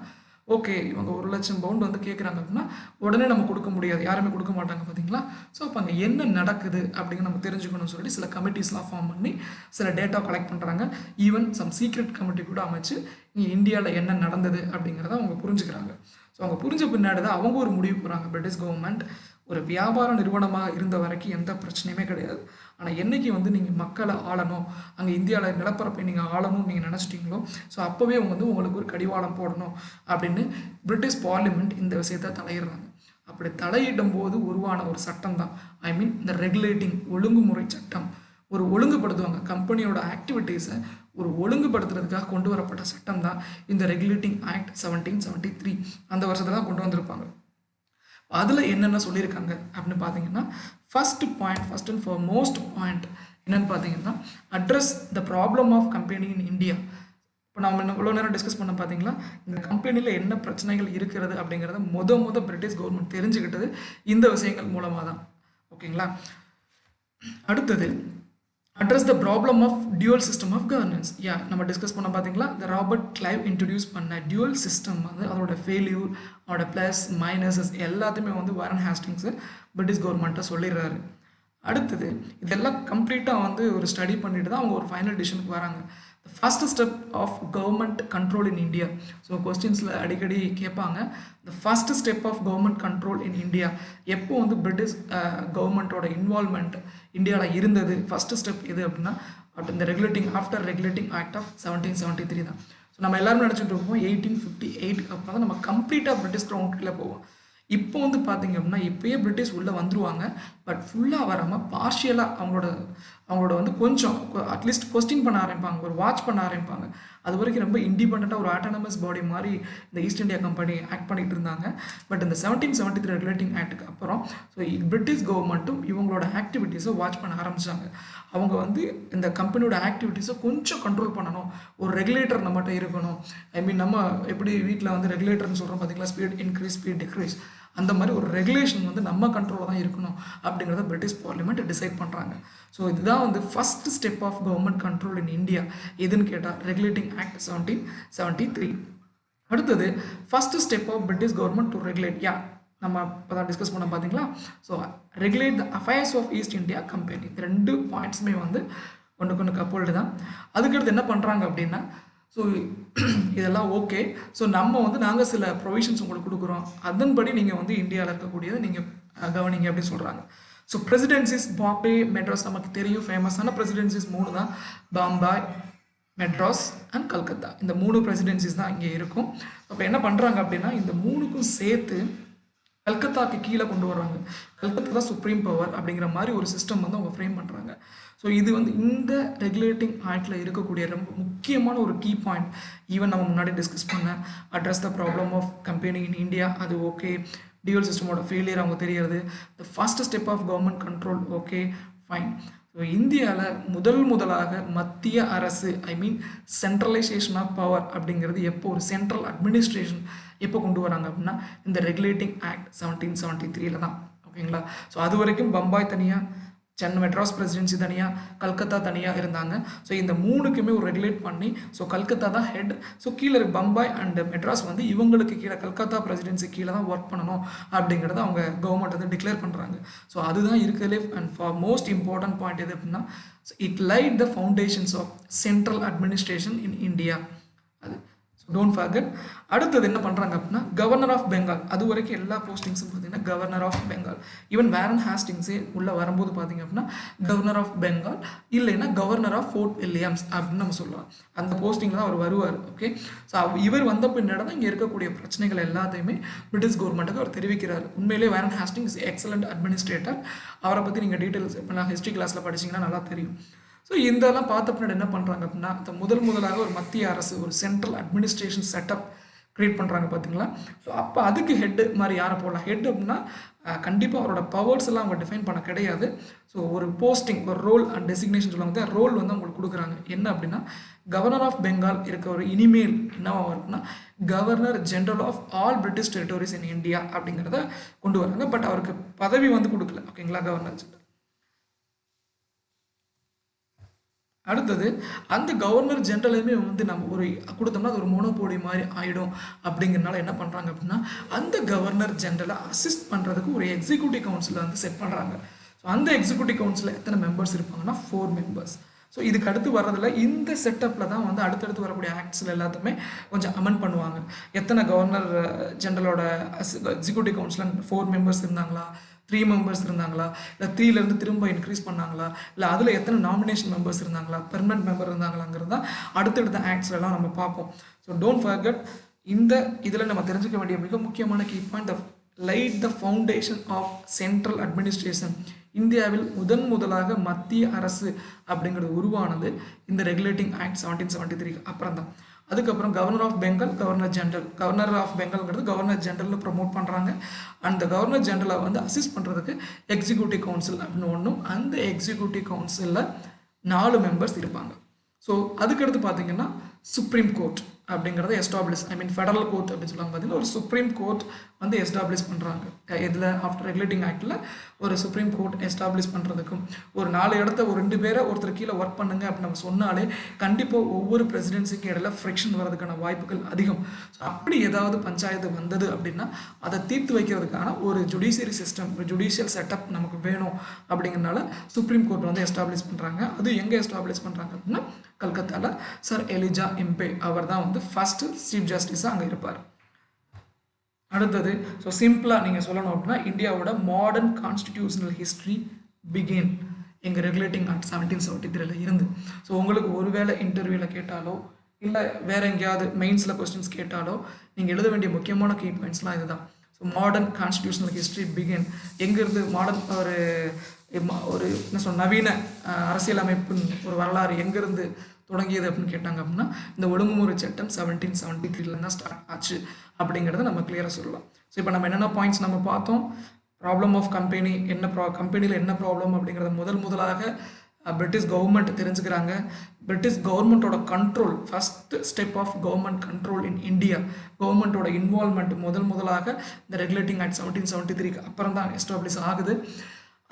ஓகே இவங்க 1 லட்சம் பவுண்ட் வந்து கேட்குறாங்க அப்படின்னா உடனே நம்ம கொடுக்க முடியாது, யாருமே கொடுக்க மாட்டாங்க பார்த்தீங்களா. ஸோ அப்போ அங்கே என்ன நடக்குது அப்படிங்கிற நம்ம தெரிஞ்சுக்கணும்னு சொல்லிட்டு சில கமிட்டிஸ்லாம் ஃபார்ம் பண்ணி சில டேட்டா கலெக்ட் பண்ணுறாங்க. ஈவன் சம் சீக்ரெட் கமிட்டி கூட அமைச்சு இங்கே இந்தியாவில் என்ன நடந்தது அப்படிங்கிறத அவங்க புரிஞ்சுக்கிறாங்க. ஸோ அவங்க புரிஞ்ச பின்னாடி தான் அவங்க ஒரு முடிவு போகிறாங்க. பிரிட்டிஷ் கவர்மெண்ட் ஒரு வியாபார நிறுவனமாக இருந்த வரைக்கும் எந்த பிரச்சனையுமே கிடையாது. ஆனால் என்றைக்கு வந்து நீங்கள் மக்களை ஆளணும், அங்கே இந்தியாவில் நிலப்பரப்பை நீங்கள் ஆளணும்னு நீங்கள் நினச்சிட்டிங்களோ, ஸோ அப்போவே அவங்க வந்து உங்களுக்கு ஒரு கடிவாளம் போடணும் அப்படின்னு பிரிட்டிஷ் பார்லிமெண்ட் இந்த விஷயத்தை தலையிடுறாங்க. அப்படி தலையிடும் போது உருவான ஒரு சட்டம் தான், இந்த ரெகுலேட்டிங் ஒழுங்குமுறை சட்டம். ஒரு ஒழுங்குபடுத்துவாங்க கம்பெனியோட ஆக்டிவிட்டீஸை ஒரு ஒழுங்குபடுத்துறதுக்காக கொண்டு வரப்பட்ட சட்டம் தான் இந்த ரெகுலேட்டிங் ஆக்ட் 1773. அந்த வருஷத்தில் தான் கொண்டு வந்திருப்பாங்க. அதில் என்னென்ன சொல்லியிருக்காங்க அப்படின்னு பார்த்தீங்கன்னா, ஃபர்ஸ்ட் அண்ட் ஃபார்மோஸ்ட் பாயிண்ட் என்னென்னு பார்த்தீங்கன்னா, address the problem of company in India. இப்போ நம்ம இவ்வளோ நேரம் டிஸ்கஸ் பண்ண பார்த்தீங்களா, இந்த கம்பெனியில் என்ன பிரச்சனைகள் இருக்கிறது அப்படிங்கிறத பிரிட்டிஷ் கவர்மெண்ட் தெரிஞ்சுக்கிட்டது இந்த விஷயங்கள் மூலமாக தான். ஓகேங்களா. அடுத்தது address the problem of dual system of governance. நம்ம டிஸ்கஸ் பண்ண பார்த்தீங்களா, இந்த ராபர்ட் கிளைவ் இன்ட்ரடியூஸ் பண்ண டியூவல் சிஸ்டம் வந்து அதோட ஃபெயில்யூர், அதோட ப்ளஸ் மைனஸஸ் எல்லாத்தையுமே வந்து வாரன் ஹாஸ்டிங்ஸு பிரிட்டிஷ் கவர்மெண்ட்டை சொல்லிடுறாரு. அடுத்தது இதெல்லாம் கம்ப்ளீட்டாக வந்து ஒரு ஸ்டடி பண்ணிட்டு தான் அவங்க ஒரு ஃபைனல் டிசிஷனுக்கு வராங்க. The first step of government control in India. So கொஸ்டின்ஸில் அடிக்கடி கேட்பாங்க, the first step of government control in India. எப்போ வந்து பிரிட்டிஷ் கவர்மெண்ட்டோட இன்வால்மெண்ட் இந்தியாவில் இருந்தது, ஃபஸ்ட்டு ஸ்டெப் எது அப்படின்னா இந்த ஆஃப்டர் ரெகுலேட்டிங் ஆக்ட் ஆஃப் 1773 தான். ஸோ நம்ம எல்லாருமே நினச்சிட்டு இருப்போம் 1858 அப்புறம் தான் நம்ம கம்ப்ளீட்டாக பிரிட்டிஷ் கவுண்ட்ரியில் போவோம். இப்போ வந்து பார்த்தீங்க அப்படின்னா இப்போயே பிரிட்டிஷ் உள்ளே வந்துருவாங்க, பட் ஃபுல்லாக வராமல் பார்ஷியலாக அவங்களோட வந்து கொஞ்சம் அட்லீஸ்ட் கொஸ்டின் பண்ண ஆரம்பிப்பாங்க, ஒரு வாட்ச் பண்ண ஆரம்பிப்பாங்க. அது வரைக்கும் ரொம்ப இண்டிபெண்ட்டாக ஒரு ஆட்டோனமஸ் பாடி மாதிரி இந்த ஈஸ்ட் இந்தியா கம்பெனி ஆக்ட் பண்ணிகிட்டு இருந்தாங்க. பட் இந்த 1773 ரெகுலேட்டிங் ஆக்டுக்கு அப்புறம் ஸோ பிரிட்டிஷ் கவர்மெண்ட்டும் இவங்களோட ஆக்டிவிட்டீஸை வாட்ச் பண்ண ஆரம்பித்தாங்க. அவங்க வந்து இந்த கம்பெனியோட ஆக்டிவிட்டீஸை கொஞ்சம் கண்ட்ரோல் பண்ணணும், ஒரு ரெகுலேட்டர் நம்மகிட்ட இருக்கணும். நம்ம எப்படி வீட்டில் வந்து ரெகுலேட்டர்னு சொல்கிறோம் பார்த்தீங்களா, ஸ்பீட் இன்க்ரீஸ் ஸ்பீட் டிக்ரீஸ், அந்த மாதிரி ஒரு ரெகுலேஷன் வந்து நம்ம கண்ட்ரோலில் தான் இருக்கணும் அப்படிங்கிறத பிரிட்டிஷ் பார்லிமெண்ட் டிசைட் பண்ணுறாங்க. ஸோ இதுதான் வந்து first step of government control in India. எதுன்னு கேட்டால் ரெகுலேட்டிங் ஆக்ட் 1773. அடுத்தது first step of British government to regulate. நம்ம இப்போ தான் டிஸ்கஸ் பண்ண பார்த்தீங்களா. So regulate the affairs of East India company. இந்த 2 பாயிண்ட்ஸுமே வந்து ஒன்றுக்கு ஒன்று கப்போல்டு தான். அதுக்கடுத்து என்ன பண்ணுறாங்க அப்படின்னா, ஸோ இதெல்லாம் ஓகே. ஸோ நம்ம வந்து நாங்கள் சில ப்ரொவிஷன்ஸ் உங்களுக்கு கொடுக்குறோம், அதன்படி நீங்கள் வந்து இந்தியாவில் இருக்கக்கூடியதை நீங்கள் கவனிங்க அப்படின்னு சொல்கிறாங்க. ஸோ பிரசிடென்சிஸ் பாம்பே, மெட்ராஸ் நமக்கு தெரியும். ஃபேமஸான பிரசிடென்சிஸ் 3 தான், பாம்பாய், மெட்ராஸ் அண்ட் கல்கத்தா. இந்த 3 பிரசிடென்சிஸ் தான் இங்கே இருக்கும். அப்போ என்ன பண்ணுறாங்க அப்படின்னா, இந்த 3க்கும் சேர்த்து கல்கத்தாக்கு கீழே கொண்டு வர்றாங்க. கல்கத்தா தான் சுப்ரீம் பவர் அப்படிங்கிற மாதிரி ஒரு சிஸ்டம் வந்து அவங்க ஃப்ரேம் பண்ணுறாங்க. ஸோ இது வந்து இந்த ரெகுலேட்டிங் ஆக்டில் இருக்கக்கூடிய ரொம்ப முக்கியமான ஒரு கீ பாயிண்ட். ஈவன் நம்ம முன்னாடி டிஸ்கஸ் பண்ண address the problem of company in India, அது ஓகே. டியூவல் சிஸ்டமோட ஃபெயிலியர் அவங்க தெரியாது. The first step of government control, okay fine. So இந்தியாவில் முதலாக மத்திய அரசு, I mean centralisation of power அப்படிங்கிறது எப்போ, ஒரு சென்ட்ரல் அட்மினிஸ்ட்ரேஷன் எப்போ கொண்டு வராங்க அப்படின்னா இந்த ரெகுலேட்டிங் ஆக்ட் 1773 தான். ஓகேங்களா. ஸோ அது வரைக்கும் பம்பாய் தனியாக, சென்னை மெட்ராஸ் பிரசிடென்சி தனியாக, கல்கத்தா தனியாக இருந்தாங்க. ஸோ இந்த 3க்குமே ஒரு ரெகுலேட் பண்ணி, ஸோ கல்கத்தா தான் ஹெட். ஸோ கீழே பம்பாய் அண்ட் மெட்ராஸ் வந்து இவங்களுக்கு கீழே, கல்கத்தா பிரசிடென்சி கீழே தான் ஒர்க் பண்ணணும் அப்படிங்கிறத அவங்க கவர்மெண்ட் வந்து டிக்ளேர் பண்ணுறாங்க. ஸோ அதுதான் இருக்கிறதுலே and foremost important point எது அப்படின்னா, it laid the foundations of central administration in India. அது டோன்ட் ஃபர்கெட். அடுத்தது என்ன பண்ணுறாங்க அப்படின்னா, கவர்னர் ஆஃப் பெங்கால். அது வரைக்கும் எல்லா போஸ்டிங்ஸும் பார்த்தீங்கன்னா governor of Bengal. Even Warren ஹாஸ்டிங்ஸே உள்ளே வரும்போது பார்த்தீங்க அப்படின்னா கவர்னர் ஆஃப் பெங்கால், இல்லைன்னா கவர்னர் ஆஃப் ஃபோர்ட் வில்லியம்ஸ் அப்படின்னு நம்ம சொல்லலாம். அந்த போஸ்டிங்கில் தான் அவர் வருவார். ஓகே. ஸோ இவர் வந்த பின்னாடி தான் இங்கே இருக்கக்கூடிய பிரச்சனைகள் எல்லாத்தையுமே பிரிட்டிஷ் கவர்மெண்ட்டுக்கு அவர் தெரிவிக்கிறார். உண்மையிலே வேரன் ஹாஸ்டிங்ஸ் எக்ஸலண்ட் அட்மினிஸ்ட்ரேட்டர். அவரை பற்றி நீங்கள் டீட்டெயில்ஸ் இப்போ நான் ஹிஸ்ட்ரி கிளாஸில் படிச்சிங்கன்னா நல்லா தெரியும். ஸோ இதெல்லாம் பார்த்த பின்னாடி என்ன பண்ணுறாங்க அப்படின்னா, முதலாக ஒரு மத்திய அரசு, ஒரு சென்ட்ரல் அட்மினிஸ்ட்ரேஷன் செட்டப் க்ரியேட் பண்ணுறாங்க பார்த்தீங்களா. ஸோ அப்போ அதுக்கு ஹெட்டு மாதிரி யாரை போடலாம். ஹெட் அப்படின்னா கண்டிப்பாக அவரோட பவர்ஸ் எல்லாம் அவங்க டிஃபைன் பண்ண கிடையாது. ஸோ ஒரு போஸ்டிங், ஒரு ரோல் அண்ட் டெசிக்னேஷன் சொல்லுவாங்க, ரோல் வந்து அவங்களுக்கு கொடுக்குறாங்க. என்ன அப்படின்னா, கவர்னர் ஆஃப் பெங்கால் இருக்க ஒரு இனிமேல் என்னவா இருக்குன்னா governor general of all British territories in India அப்படிங்கிறத கொண்டு வராங்க. பட் அவருக்கு பதவி வந்து கொடுக்கல. ஓகேங்களா, கவர்னர் ஜெனரல். அடுத்தது அந்த கவர்னர் ஜெனரலுமே வந்து நம்ம ஒரு கொடுத்தோம்னா அது ஒரு மோனோபோலி மாதிரி ஆகிடும். அப்படிங்கிறனால என்ன பண்ணுறாங்க அப்படின்னா, அந்த கவர்னர் ஜெனரலை அசிஸ்ட் பண்ணுறதுக்கு ஒரு எக்ஸிக்யூட்டிவ் கவுன்சிலை வந்து செட் பண்ணுறாங்க. ஸோ அந்த எக்ஸிக்யூட்டிவ் கவுன்சிலில் எத்தனை மெம்பர்ஸ் இருப்பாங்கன்னா 4 மெம்பர்ஸ். ஸோ இதுக்கு அடுத்து வர்றதில்ல, இந்த செட்டப்பில் தான் வந்து அடுத்தடுத்து வரக்கூடிய ஆக்ட்ஸில் எல்லாத்துமே கொஞ்சம் அமெண்ட் பண்ணுவாங்க. எத்தனை கவர்னர் ஜெனரலோட எக்ஸிக்யூட்டிவ் கவுன்சில் 4 மெம்பர்ஸ் இருந்தாங்களா, 3 மெம்பர்ஸ் இருந்தாங்களா, இல்லை 3லேருந்து திரும்ப இன்க்ரீஸ் பண்ணாங்களா, இல்லை அதில் எத்தனை நாமினேஷன் மெம்பர்ஸ் இருந்தாங்களா, பெர்மனன்ட் மெம்பர் இருந்தாங்களாங்கிறது தான் அடுத்தடுத்த ஆக்ட்ஸ்லாம் நம்ம பார்ப்போம். ஸோ டோன்ட் ஃபர்கெட், இந்த இதில் நம்ம தெரிஞ்சுக்க வேண்டிய மிக முக்கியமான key point, laid the foundation of central administration. இந்தியாவில் முதலாக மத்திய அரசு அப்படிங்கிறது உருவானது இந்த ரெகுலேட்டிங் ஆக்ட் 1773 அப்புறம் தான். அதுக்கப்புறம் governor of Bengal, governor general. Governor of பெங்கால்ங்கிறது கவர்னர் ஜெனரலில் ப்ரமோட் பண்ணுறாங்க. அந்த கவர்னர் ஜெனரலை வந்து அசிஸ்ட் பண்ணுறதுக்கு எக்ஸிக்யூட்டிவ் கவுன்சில் அப்படின்னு ஒன்றும், அந்த எக்ஸிக்யூட்டிவ் கவுன்சிலில் 4 மெம்பர்ஸ் இருப்பாங்க. ஸோ அதுக்கடுத்து பார்த்தீங்கன்னா சுப்ரீம் கோர்ட் அப்படிங்கிறத எஸ்டாப்ளிஷ், ஐ மீன் ஃபெடரல் கோர்ட் அப்படின்னு சொல்லுவாங்க. பார்த்தீங்கன்னா ஒரு சுப்ரீம் கோர்ட் வந்து எஸ்டாப்ளிஷ் பண்ணுறாங்க. இதில் ஆஃப்டர் ரெகுலேட்டிங் ஆக்டில் ஒரு சுப்ரீம் கோர்ட் எஸ்டாப்ளிஷ் பண்ணுறதுக்கும், ஒரு 4 இடத்த ஒரு 2 பேரை ஒருத்தர் கீழே ஒர்க் பண்ணுங்க அப்படின்னு நம்ம சொன்னாலே கண்டிப்பாக ஒவ்வொரு பிரசிடென்சிக்கு இடையில ஃப்ரிக்ஷன் வர்றதுக்கான வாய்ப்புகள் அதிகம். ஸோ அப்படி ஏதாவது பஞ்சாயத்து வந்தது அப்படின்னா அதை தீர்த்து வைக்கிறதுக்கான ஒரு ஜுடிஷியரி சிஸ்டம், ஒரு ஜுடிஷியல் செட்டப் நமக்கு வேணும். அப்படிங்கிறனால சுப்ரீம் கோர்ட் வந்து எஸ்டாப்ளிஷ் பண்ணுறாங்க. அது எங்கே எஸ்டாப்ளிஷ் பண்ணுறாங்க அப்படின்னா கல்கத்தாவில் சர் எலிஜா இம்பே அவர் தான் வந்து ஃபர்ஸ்ட் சீஃப் ஜஸ்டிஸாக அங்கே இருப்பார். அடுத்தது, ஸோ சிம்பிளாக நீங்கள் சொல்லணும் அப்படின்னா, இந்தியாவோட மாடர்ன் கான்ஸ்டிடியூஷனல் ஹிஸ்ட்ரி பிகின் எங்கள் ரெகுலேட்டிங் ஆக்ட் 1773 இருந்து. ஸோ உங்களுக்கு ஒருவேளை இன்டர்வியூவில் கேட்டாலோ இல்லை வேறு எங்கேயாவது மெயின்ஸில் கொஸ்டின்ஸ் கேட்டாலோ நீங்கள் எழுத வேண்டிய முக்கியமான கீ பாயிண்ட்ஸ்லாம் இதுதான். So modern constitutional history begin எங்கேருந்து, மாடர்ன் ஒரு என்ன சொல்ல நவீன அரசியலமைப்பின் ஒரு வரலாறு எங்கேருந்து தொடங்கியது அப்படின்னு கேட்டாங்க அப்படின்னா இந்த ஒழுங்குமுறை சட்டம் 1773 தான் ஸ்டார்ட் ஆச்சு அப்படிங்கிறத நம்ம கிளியராக சொல்லலாம். ஸோ இப்போ நம்ம என்னென்ன பாயிண்ட்ஸ் நம்ம பார்த்தோம், ப்ராப்ளம் ஆஃப் கம்பெனி, என்ன கம்பெனியில் என்ன ப்ராப்ளம் அப்படிங்கிறத முதலாக பிரிட்டிஷ் கவர்மெண்ட் தெரிஞ்சுக்கிறாங்க. பிரிட்டிஷ் கவர்மெண்ட்டோட control, first step of government control in India, கவர்மெண்ட்டோட இன்வால்மெண்ட் முதலாக இந்த ரெகுலேட்டிங் ஆக்ட் 1773 அப்புறம் தான் எஸ்டாப்ளிஷ் ஆகுது.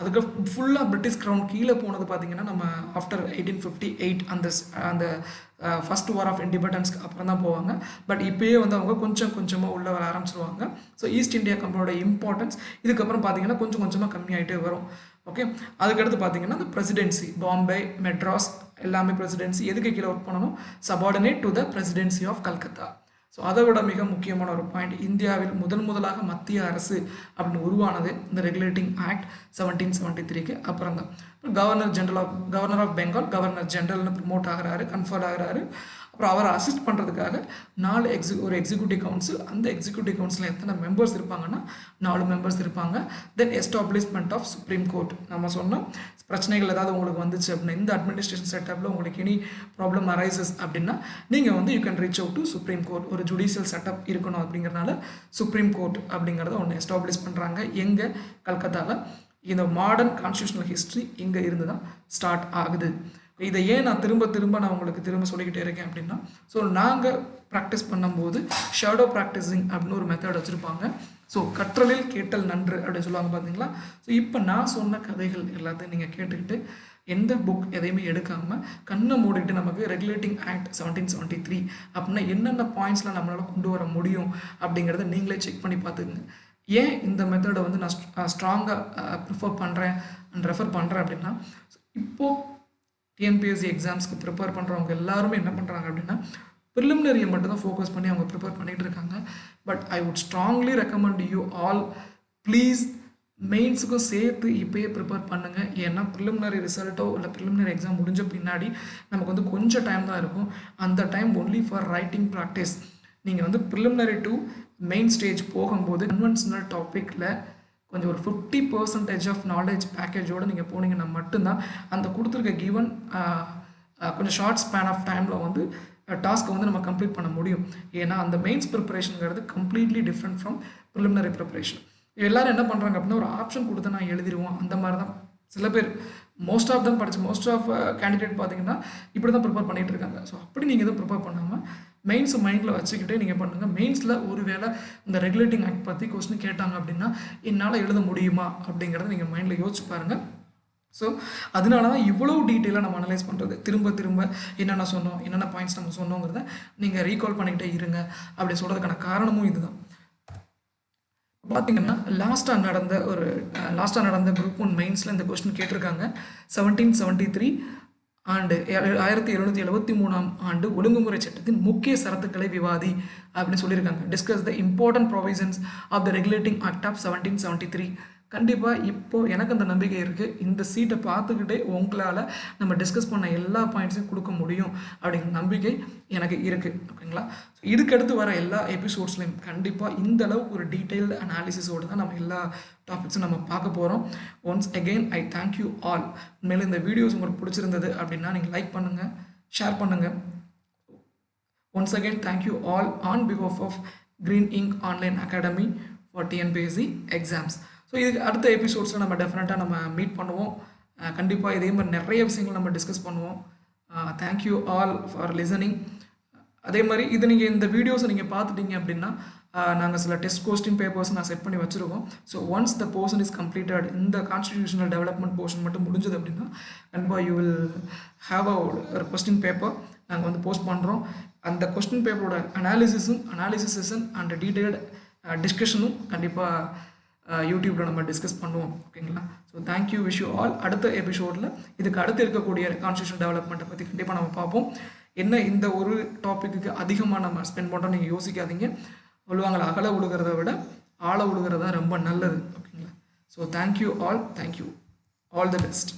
அதுக்கு ஃபுல்லாக பிரிட்டிஷ் க்ரௌன் கீழே போனது பார்த்தீங்கன்னா நம்ம ஆஃப்டர் 1858 அந்த ஃபர்ஸ்ட் வார் ஆஃப் இண்டிபெண்டன்ஸ்க்கு அப்புறம் தான் போவாங்க. பட் இப்போயே வந்து அவங்க கொஞ்சம் கொஞ்சமாக உள்ளே வர ஆரம்பிச்சிருவாங்க. ஸோ ஈஸ்ட் இந்தியா கம்பெனியோட இம்பார்ட்டன்ஸ் இதுக்கப்புறம் பார்த்தீங்கன்னா கொஞ்சம் கொஞ்சமாக கம்மியாகிட்டே வரும். ஓகே, அதுக்கடுத்து பார்த்தீங்கன்னா இந்த பிரசிடென்சி பாம்பே மெட்ராஸ் எல்லாமே பிரசிடென்சி எதுக்கு கீழே ஒர்க் பண்ணணும், subordinate to the presidency of Calcutta. So அதை விட மிக முக்கியமான ஒரு பாயிண்ட், இந்தியாவில் முதலாக மத்திய அரசு அப்படின்னு உருவானது இந்த ரெகுலேட்டிங் ஆக்ட் 1773க்கு அப்புறம் தான். கவர்னர் ஆஃப் பெங்கால் கவர்னர் ஜெனரல்னு ப்ரமோட் ஆகிறாரு, கன்ஃபர்ட் ஆகிறாரு. அப்புறம் அவரை அசிஸ்ட் பண்ணுறதுக்காக ஒரு எக்ஸிக்யூட்டிவ் கவுன்சில், அந்த எக்ஸிக்யூட்டிவ் கவுன்சிலில் எத்தனை மெம்பர்ஸ் இருப்பாங்கன்னா 4 மெம்பர்ஸ் இருப்பாங்க. தென் எஸ்டாப்ளிஷ்மெண்ட் ஆஃப் சுப்ரீம் கோர்ட். நம்ம சொன்னோம் பிரச்சனைகள் ஏதாவது உங்களுக்கு வந்துச்சு அப்படின்னா இந்த அட்மினிஸ்ட்ரேஷன் செட்டப்பில் உங்களுக்கு எனி ப்ராப்ளம் அரைசஸ் அப்படின்னா நீங்கள் வந்து you can reach out to supreme court. ஒரு ஜுடிஷியல் செட்டப் இருக்கணும் அப்படிங்கிறனால சுப்ரீம் கோர்ட் அப்படிங்கிறத ஒன்று எஸ்டாப்ளிஷ் பண்ணுறாங்க. எங்கே, கல்கத்தாவில். இந்த மாடர்ன் கான்ஸ்டியூஷனல் ஹிஸ்ட்ரி இங்கே இருந்து தான் ஸ்டார்ட் ஆகுது. இதை ஏன் நான் நான் உங்களுக்கு சொல்லிக்கிட்டே இருக்கேன் அப்படின்னா, ஸோ நாங்கள் ப்ராக்டிஸ் பண்ணும்போது ஷேடோ ப்ராக்டிஸிங் அப்படின்னு ஒரு மெத்தட் வச்சுருப்பாங்க. ஸோ கற்றலில் கேட்டல் நன்று அப்படின்னு சொல்லுவாங்க பார்த்தீங்களா. ஸோ இப்போ நான் சொன்ன கதைகள் எல்லாத்தையும் நீங்கள் கேட்டுக்கிட்டு எந்த புக் எதையுமே எடுக்காமல் கண்ணை மூடிட்டு நமக்கு ரெகுலேட்டிங் ஆக்ட் 1773 அப்படின்னா என்னென்ன பாயிண்ட்ஸ்லாம் நம்மளால் கொண்டு வர முடியும் அப்படிங்கிறத நீங்களே செக் பண்ணி பார்த்துக்குங்க. ஏன் இந்த மெத்தடை வந்து நான் ஸ்ட்ராங்காக ரெஃபர் பண்ணுறேன் அப்படின்னா, இப்போது டிஎன்பிஎஸ்சி எக்ஸாம்ஸ்க்கு ப்ரிப்பேர் பண்ணுறவங்க எல்லாருமே என்ன பண்ணுறாங்க அப்படின்னா ப்ரிலிமினரியை மட்டும் தான் ஃபோக்கஸ் பண்ணி அவங்க ப்ரிப்பேர் பண்ணிகிட்டு இருக்காங்க. But I would strongly recommend you all please மெயின்ஸுக்கும் சேர்த்து இப்போயே ப்ரிப்பேர் பண்ணுங்கள். ஏன்னா ப்ரிலிமினரி ரிசல்ட்டோ இல்லை ப்ரிலிமினரி எக்ஸாம் முடிஞ்ச பின்னாடி நமக்கு வந்து கொஞ்சம் டைம் தான் இருக்கும். அந்த time only for writing practice. நீங்கள் வந்து ப்ரிலிமினரி டு மெயின் ஸ்டேஜ் போகும்போது கன்வென்ஷனல் டாப்பிக்கில் கொஞ்சம் ஒரு 50% ஆஃப் நாலேஜ் பேக்கேஜோடு நீங்கள் போனீங்கன்னா மட்டும்தான் அந்த கொடுத்துருக்க கிவன் கொஞ்சம் ஷார்ட் ஸ்பேன் ஆஃப் டைமில் வந்து டாஸ்க்கை வந்து நம்ம கம்ப்ளீட் பண்ண முடியும். ஏன்னா அந்த மெயின்ஸ் ப்ரிப்பரேஷனுங்கிறது completely different from preliminary preparation. எல்லோரும் என்ன பண்ணுறாங்க அப்படின்னா ஒரு ஆப்ஷன் கொடுத்து நான் எழுதிடுவோம் அந்த மாதிரி தான் சில பேர் மோஸ்ட் ஆஃப் கேண்டிடேட் பார்த்தீங்கன்னா இப்படி தான் ப்ரிப்பேர் பண்ணிகிட்டு இருக்காங்க. ஸோ அப்படி நீங்கள் எதுவும் ப்ரிப்பேர் பண்ணாமல் மெயின்ஸை மைண்டில் வச்சுக்கிட்டே நீங்கள் பண்ணுங்கள். மெயின்ஸில் ஒரு வேளை இந்த ரெகுலேட்டிங் ஆக்ட் பற்றி கொஸ்டின் கேட்டாங்க அப்படின்னா என்னால் எழுத முடியுமா அப்படிங்கிறத நீங்கள் மைண்டில் யோசிச்சு பாருங்கள். ஸோ அதனால தான் இவ்வளோ டீட்டெயிலாக நம்ம அனலைஸ் பண்ணுறது. திரும்ப என்னென்ன சொன்னோம், என்னென்ன பாயிண்ட்ஸ் நம்ம சொன்னோங்கிறத நீங்கள் ரீகால் பண்ணிக்கிட்டே இருங்க அப்படி சொல்கிறதுக்கான காரணமும் இதுதான். பார்த்தீங்கன்னா லாஸ்ட்டாக நடந்த குரூப் 1 மெயின்ஸில் இந்த கொஸ்டின் கேட்டிருக்காங்க. 1773 ஆண்டு 1773ஆம் ஆண்டு ஒழுங்குமுறை சட்டத்தின் முக்கிய சரத்துக்களை விவாதி அப்படின்னு சொல்லியிருக்காங்க. Discuss the important provisions of the regulating act of 1773. கண்டிப்பாக இப்போது எனக்கு அந்த நம்பிக்கை இருக்குது. இந்த சீட்டை பார்த்துக்கிட்டே உங்களால் நம்ம டிஸ்கஸ் பண்ண எல்லா பாயிண்ட்ஸையும் கொடுக்க முடியும் அப்படிங்கிற நம்பிக்கை எனக்கு இருக்குது. ஓகேங்களா. ஸோ இதுக்கடுத்து வர எல்லா எபிசோட்ஸ்லையும் கண்டிப்பாக இந்த அளவுக்கு ஒரு டீட்டெயில்டு அனாலிசிஸோடு தான் நம்ம எல்லா டாபிக்ஸும் நம்ம பார்க்க போகிறோம். Once again I thank you all. உண்மையிலே இந்த வீடியோஸ் உங்களுக்கு பிடிச்சிருந்தது அப்படின்னா நீங்கள் லைக் பண்ணுங்கள், ஷேர் பண்ணுங்கள். Once again thank you all on behalf of Green Ink Online Academy for TNPSC exams. So இதுக்கு அடுத்த எபிசோட்ஸில் நம்ம டெஃபினட்டாக நம்ம மீட் பண்ணுவோம். கண்டிப்பாக இதே மாதிரி நிறைய விஷயங்கள் நம்ம டிஸ்கஸ் பண்ணுவோம். Thank you all for listening. அதே மாதிரி இது நீங்கள் இந்த வீடியோஸை நீங்கள் பார்த்துட்டீங்க அப்படின்னா நாங்கள் சில டெஸ்ட் கொஸ்டின் பேப்பர்ஸ் நான் செட் பண்ணி வச்சுருக்கோம். So once the portion is completed, இந்த கான்ஸ்டிடியூஷனல் டெவலப்மெண்ட் போர்ஷன் மட்டும் முடிஞ்சது அப்படின்னா கண்டிப்பாக யூ வில் ஹாவ் ஒரு கொஸ்டின் பேப்பர் நாங்கள் வந்து போஸ்ட் பண்ணுறோம். அந்த கொஸ்டின் பேப்பரோட அனாலிசிஸ் செஷன் அண்ட் டீட்டெயில்டு டிஸ்கஷனும் கண்டிப்பாக யூடியூப்பில் நம்ம டிஸ்கஸ் பண்ணுவோம். ஓகேங்களா. So thank you, wish you all. அடுத்த எபிசோடில் இதுக்கு அடுத்து இருக்கக்கூடிய கான்ஸ்டியூஷன் டெவலப்மெண்ட்டை பற்றி கண்டிப்பாக நம்ம பார்ப்போம். என்ன இந்த ஒரு டாப்பிக்கு அதிகமாக நம்ம ஸ்பெண்ட் பண்ணுறோம் நீங்கள் யோசிக்காதீங்க. சொல்லுவாங்களா, அகல உழுகிறத விட ஆழ உழுகிறது தான் ரொம்ப நல்லது. ஓகேங்களா. So thank you all the best.